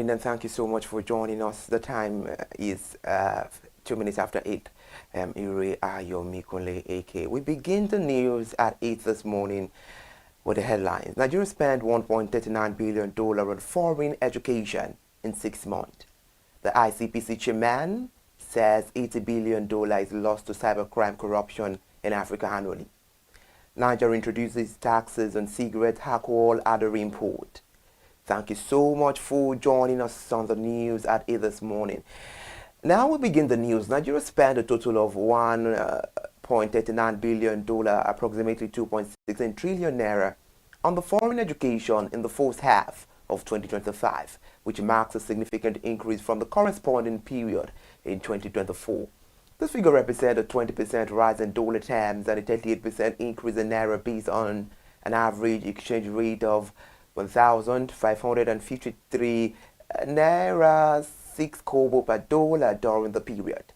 morning, and thank you so much for joining us. The time is 2 minutes after 8. Iri Ayomikunle AK. We begin the news at 8 this morning with the headlines. Nigeria spent $1.39 billion on foreign education in 6 months. The ICPC chairman says $80 billion is lost to cybercrime corruption in Africa annually. Nigeria introduces taxes on cigarette, alcohol, other import. Thank you so much for joining us on the news at 8 this morning. Now we begin the news. Nigeria spent a total of $1.39 billion, approximately 2.16 trillion naira, on the foreign education in the first half of 2025, which marks a significant increase from the corresponding period in 2024. This figure represents a 20% rise in dollar terms and a 38% increase in naira based on an average exchange rate of 1,553 naira 6 kobo per dollar during the period.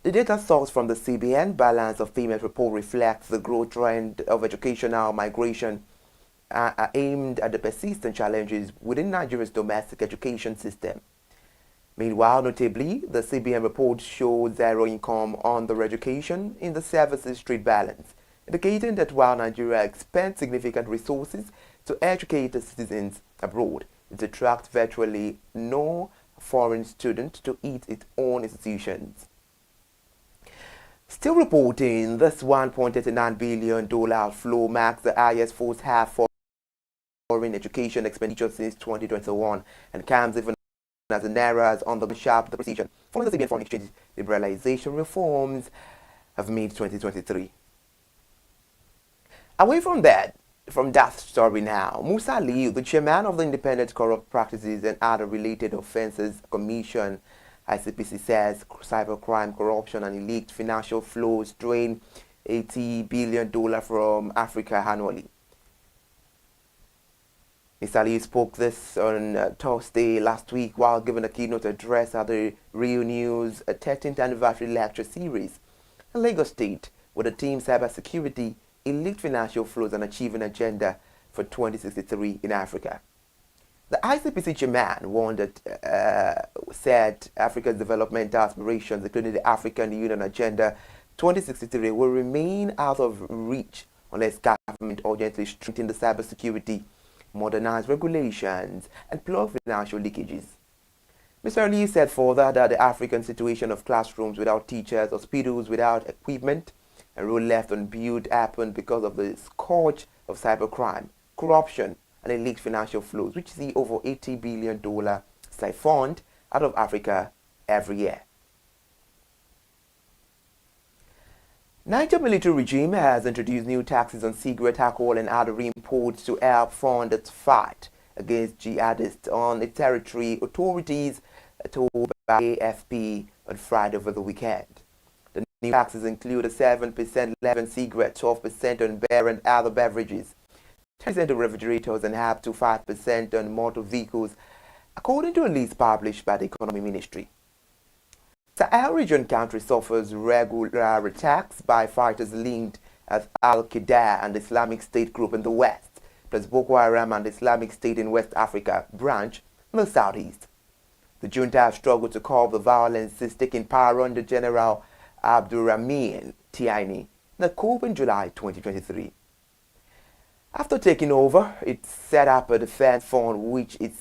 The data sourced from the CBN balance of payment report reflects the growth trend of educational migration aimed at the persistent challenges within Nigeria's domestic education system. Meanwhile, notably, the CBN report showed zero income under education in the services trade balance, indicating that while Nigeria expends significant resources to educate its citizens abroad, it attracts virtually no foreign student to its own institutions. Still reporting, this $1.39 billion outflow marks the highest first half for foreign education expenditure since 2021 and comes even as the naira is under the sharp depreciation following the CBN foreign exchange liberalization reforms of May 2023. Away from that story now, Musa Aliyu, the chairman of the Independent Corrupt Practices and Other Related Offences Commission, ICPC, says cybercrime, corruption, and illegal financial flows drain $80 billion from Africa annually. Mr. Aliyu spoke this on Thursday last week while giving a keynote address at the Real News 13th Anniversary Lecture Series in Lagos State with the theme Cybersecurity, Illegal Financial Flows and Achieving Agenda for 2063 in Africa. The ICPC chairman warned that said Africa's development aspirations, including the African Union Agenda 2063, will remain out of reach unless government urgently strengthen the cybersecurity, modernize regulations, and plug financial leakages. Mr. Aliyu said further that the African situation of classrooms without teachers, hospitals without equipment, and road left unbuilt happened because of the scourge of cybercrime, corruption, and illegal financial flows, which see over $80 billion siphoned out of Africa every year. Niger military regime has introduced new taxes on cigarette, alcohol, and other imports to help fund its fight against jihadists on its territory, authorities told by AFP on Friday over the weekend. The new taxes include a 7% levy on cigarettes, 12% on beer and other beverages, 10% on refrigerators, and up to 5% on motor vehicles, according to a list published by the Economy Ministry. Sahel region country suffers regular attacks by fighters linked as Al-Qaeda and the Islamic State group in the west, plus Boko Haram and the Islamic State in West Africa branch in the southeast. The junta has struggled to curb the violence since taking power under General Abdurrahman Tiani in the coup in July 2023. After taking over, it set up a defense fund which it